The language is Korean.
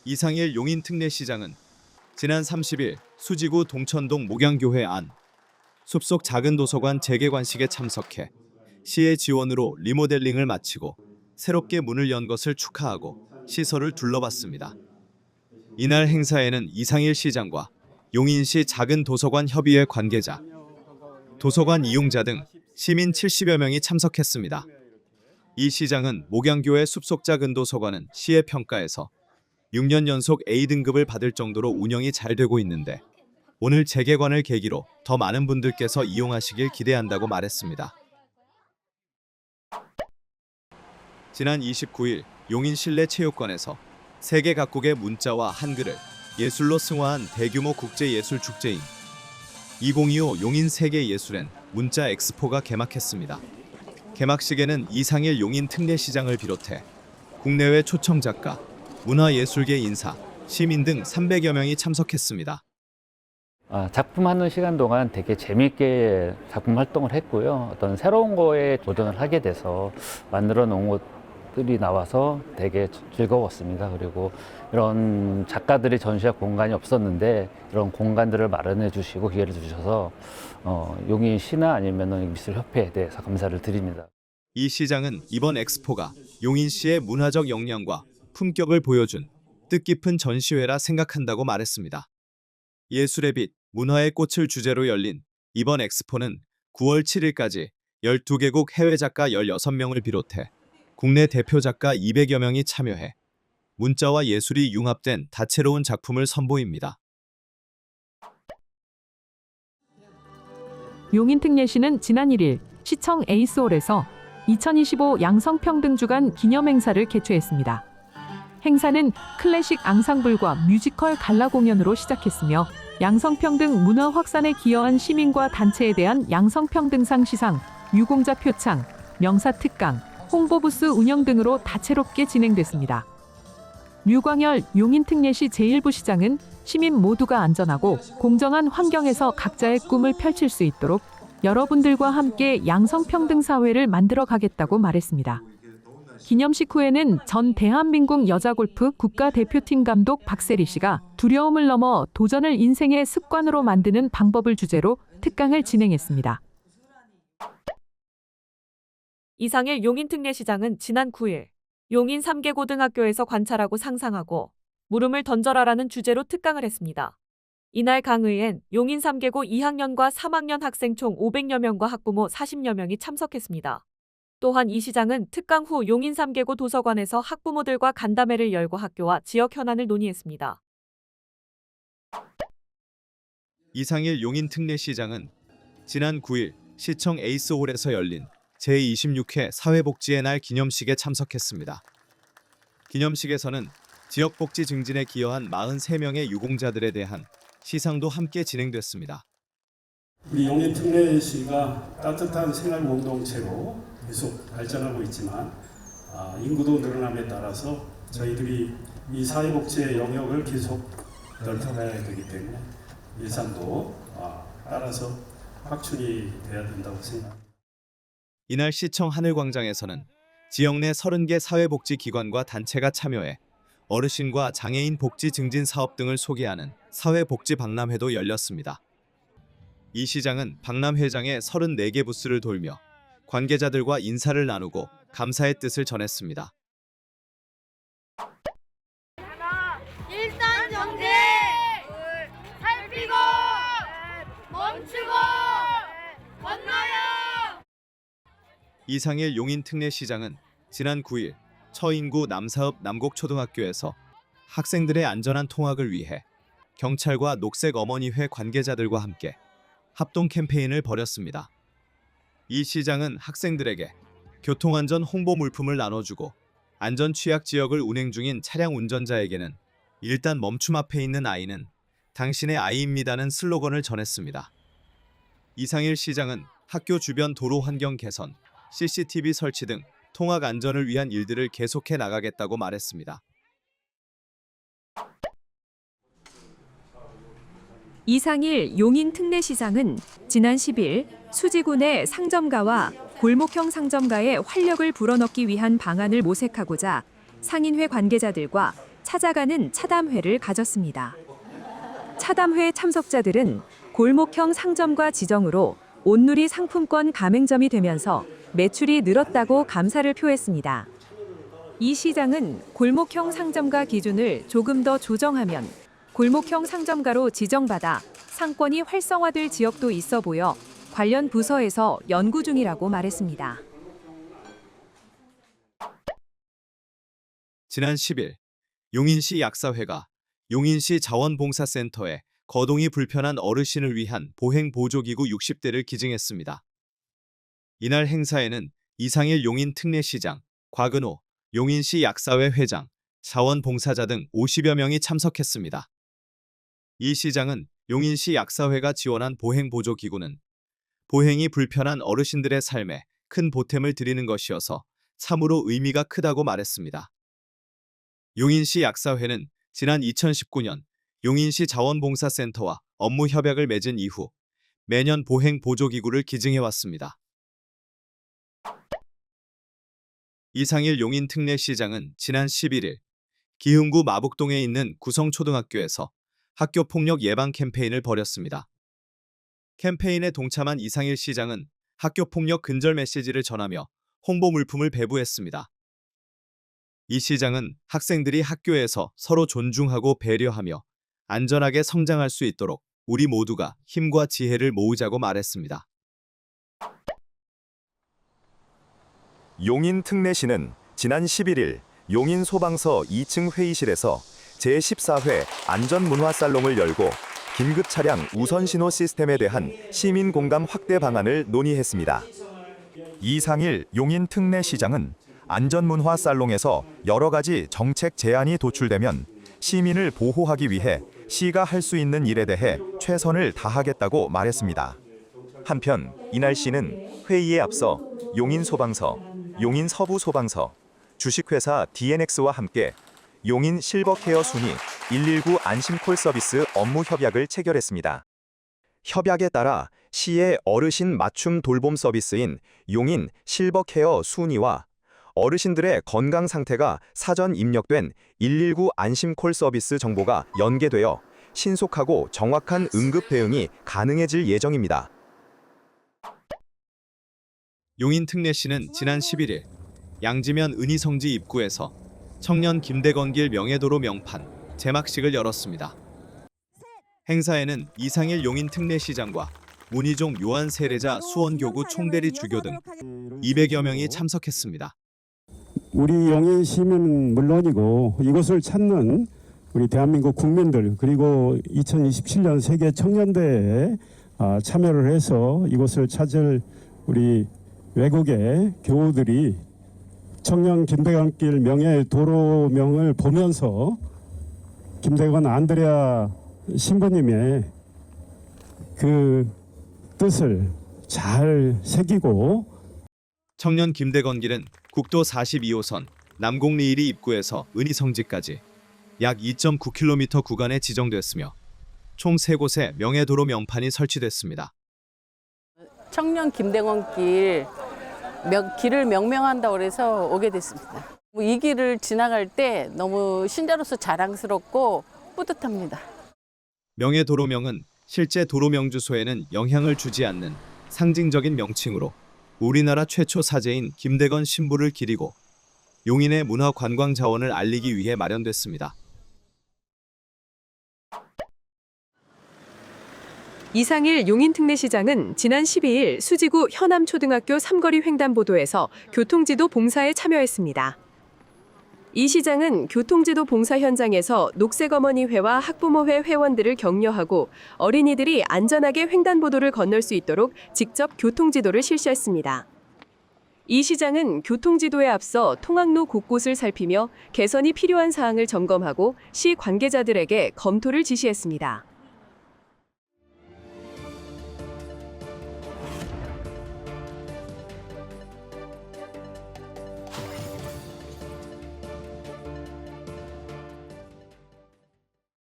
이상일 용인특례시장은 지난 30일 수지구 동천동 목양교회 안 숲속 작은 도서관 재개관식에 참석해 시의 지원으로 리모델링을 마치고 새롭게 문을 연 것을 축하하고 시설을 둘러봤습니다. 이날 행사에는 이상일 시장과 용인시 작은 도서관 협의회 관계자, 도서관 이용자 등 시민 70여 명이 참석했습니다. 이 시장은 목양교회 숲속 작은 도서관은 시의 평가에서 6년 연속 A등급을 받을 정도로 운영이 잘 되고 있는데 오늘 재개관을 계기로 더 많은 분들께서 이용하시길 기대한다고 말했습니다. 지난 29일 용인 실내체육관에서 세계 각국의 문자와 한글을 예술로 승화한 대규모 국제예술축제인 2025 용인 세계예술엔 문자 엑스포가 개막했습니다. 개막식에는 이상일 용인특례시장을 비롯해 국내외 초청 작가, 문화예술계 인사, 시민 등 300여 명이 참석했습니다. 작품하는 시간 동안 되게 재미있게 작품 활동을 했고요. 어떤 새로운 거에 도전을 하게 돼서 만들어 놓은 것들이 나와서 되게 즐거웠습니다. 그리고 이런 작가들이 전시할 공간이 없었는데 이런 공간들을 마련해 주시고 기회를 주셔서 용인시나 아니면 미술협회에 대해서 감사를 드립니다. 이 시장은 이번 엑스포가 용인시의 문화적 역량과 품격을 보여준 뜻깊은 전시회라 생각한다고 말했습니다. 예술의 빛, 문화의 꽃을 주제로 열린 이번 엑스포는 9월 7일까지 12개국 해외 작가 16명을 비롯해 국내 대표 작가 200여 명이 참여해 문자와 예술이 융합된 다채로운 작품을 선보입니다. 용인특례시는 지난 1일 시청 에이스홀에서 2025 양성평등주간 기념행사를 개최했습니다. 행사는 클래식 앙상블과 뮤지컬 갈라 공연으로 시작했으며 양성평등 문화 확산에 기여한 시민과 단체에 대한 양성평등상 시상, 유공자 표창, 명사 특강, 홍보부스 운영 등으로 다채롭게 진행됐습니다. 류광열 용인특례시 제1부 시장은 시민 모두가 안전하고 공정한 환경에서 각자의 꿈을 펼칠 수 있도록 여러분들과 함께 양성평등 사회를 만들어 가겠다고 말했습니다. 기념식 후에는 전 대한민국 여자골프 국가대표팀 감독 박세리 씨가 두려움을 넘어 도전을 인생의 습관으로 만드는 방법을 주제로 특강을 진행했습니다. 이상일 용인특례시장은 지난 9일 용인 3개고등학교에서 관찰하고 상상하고 물음을 던져라라는 주제로 특강을 했습니다. 이날 강의엔 용인 3계고 2학년과 3학년 학생 총 500여 명과 학부모 40여 명이 참석했습니다. 또한 이 시장은 특강 후 용인 3계고 도서관에서 학부모들과 간담회를 열고 학교와 지역 현안을 논의했습니다. 이상일 용인특례시장은 지난 9일 시청 에이스홀에서 열린 제26회 사회복지의 날 기념식에 참석했습니다. 기념식에서는 지역복지 증진에 기여한 43명의 유공자들에 대한 시상도 함께 진행됐습니다. 우리 용인특례시가 따뜻한 생활 공동체로 계속 발전하고 있지만 인구도 늘어남에 따라서 저희들이 이 사회복지의 영역을 계속 넓혀가야 되기 때문에 예산도 따라서 확충이 돼야 된다고 생각합니다. 이날 시청 하늘광장에서는 지역 내 30개 사회복지기관과 단체가 참여해 어르신과 장애인 복지 증진 사업 등을 소개하는 사회복지 박람회도 열렸습니다. 이 시장은 박람회장의 34개 부스를 돌며 관계자들과 인사를 나누고 감사의 뜻을 전했습니다. 일산 정책 살피고 멈추고 건너요. 이상일 용인특례시장은 지난 9일 처인구 남사읍 남곡초등학교에서 학생들의 안전한 통학을 위해 경찰과 녹색어머니회 관계자들과 함께 합동 캠페인을 벌였습니다. 이 시장은 학생들에게 교통안전 홍보 물품을 나눠주고 안전 취약 지역을 운행 중인 차량 운전자에게는 일단 멈춤 앞에 있는 아이는 당신의 아이입니다는 슬로건을 전했습니다. 이상일 시장은 학교 주변 도로 환경 개선, CCTV 설치 등 통학 안전을 위한 일들을 계속해 나가겠다고 말했습니다. 이상일 용인특례시장은 지난 10일 수지구 내 상점가와 골목형 상점가의 활력을 불어넣기 위한 방안을 모색하고자 상인회 관계자들과 찾아가는 차담회를 가졌습니다. 차담회 참석자들은 골목형 상점과 지정으로 온누리 상품권 가맹점이 되면서 매출이 늘었다고 감사를 표했습니다. 이 시장은 골목형 상점가 기준을 조금 더 조정하면 골목형 상점가로 지정받아 상권이 활성화될 지역도 있어 보여 관련 부서에서 연구 중이라고 말했습니다. 지난 10일 용인시 약사회가 용인시 자원봉사센터에 거동이 불편한 어르신을 위한 보행보조기구 60대를 기증했습니다. 이날 행사에는 이상일 용인특례시장, 곽은호 용인시 약사회 회장, 자원봉사자 등 50여 명이 참석했습니다. 이 시장은 용인시 약사회가 지원한 보행보조기구는 보행이 불편한 어르신들의 삶에 큰 보탬을 드리는 것이어서 참으로 의미가 크다고 말했습니다. 용인시 약사회는 지난 2019년 용인시 자원봉사센터와 업무 협약을 맺은 이후 매년 보행보조기구를 기증해왔습니다. 이상일 용인특례시장은 지난 11일 기흥구 마북동에 있는 구성초등학교에서 학교폭력 예방 캠페인을 벌였습니다. 캠페인에 동참한 이상일 시장은 학교폭력 근절 메시지를 전하며 홍보 물품을 배부했습니다. 이 시장은 학생들이 학교에서 서로 존중하고 배려하며 안전하게 성장할 수 있도록 우리 모두가 힘과 지혜를 모으자고 말했습니다. 용인특례시는 지난 11일 용인소방서 2층 회의실에서 제14회 안전문화살롱을 열고 긴급 차량 우선신호 시스템에 대한 시민 공감 확대 방안을 논의했습니다. 이상일 용인특례시장은 안전문화살롱에서 여러 가지 정책 제안이 도출되면 시민을 보호하기 위해 시가 할 수 있는 일에 대해 최선을 다하겠다고 말했습니다. 한편 이날 시는 회의에 앞서 용인소방서, 용인서부소방서, 주식회사 DNX와 함께 용인 실버케어 순위 119 안심콜 서비스 업무 협약을 체결했습니다. 협약에 따라 시의 어르신 맞춤 돌봄 서비스인 용인 실버케어 순위와 어르신들의 건강 상태가 사전 입력된 119 안심콜 서비스 정보가 연계되어 신속하고 정확한 응급 대응이 가능해질 예정입니다. 용인특례시는 지난 11일 양지면 은희성지 입구에서 청년 김대건길 명예도로 명판 제막식을 열었습니다. 행사에는 이상일 용인특례시장과 문희종 요한 세례자 수원교구 총대리 주교 등 200여 명이 참석했습니다. 우리 용인 시민은 물론이고 이곳을 찾는 우리 대한민국 국민들 그리고 2027년 세계 청년대회에 참여를 해서 이곳을 찾을 우리 외국의 교우들이 청년 김대건길 명예도로명을 보면서 김대건 안드레아 신부님의 그 뜻을 잘 새기고 청년 김대건길은 국도 42호선 남곡리일이 입구에서 은희성지까지 약 2.9km 구간에 지정됐으며 총 3곳에 명예도로 명판이 설치됐습니다. 청년 김대건길 길을 명명한다고 해서 오게 됐습니다. 이 길을 지나갈 때 너무 신자로서 자랑스럽고 뿌듯합니다. 명예도로명은 실제 도로명 주소에는 영향을 주지 않는 상징적인 명칭으로 우리나라 최초 사제인 김대건 신부를 기리고 용인의 문화 관광 자원을 알리기 위해 마련됐습니다. 이상일 용인특례시장은 지난 12일 수지구 현암초등학교 삼거리 횡단보도에서 교통지도 봉사에 참여했습니다. 이 시장은 교통지도 봉사 현장에서 녹색어머니회와 학부모회 회원들을 격려하고 어린이들이 안전하게 횡단보도를 건널 수 있도록 직접 교통지도를 실시했습니다. 이 시장은 교통지도에 앞서 통학로 곳곳을 살피며 개선이 필요한 사항을 점검하고 시 관계자들에게 검토를 지시했습니다.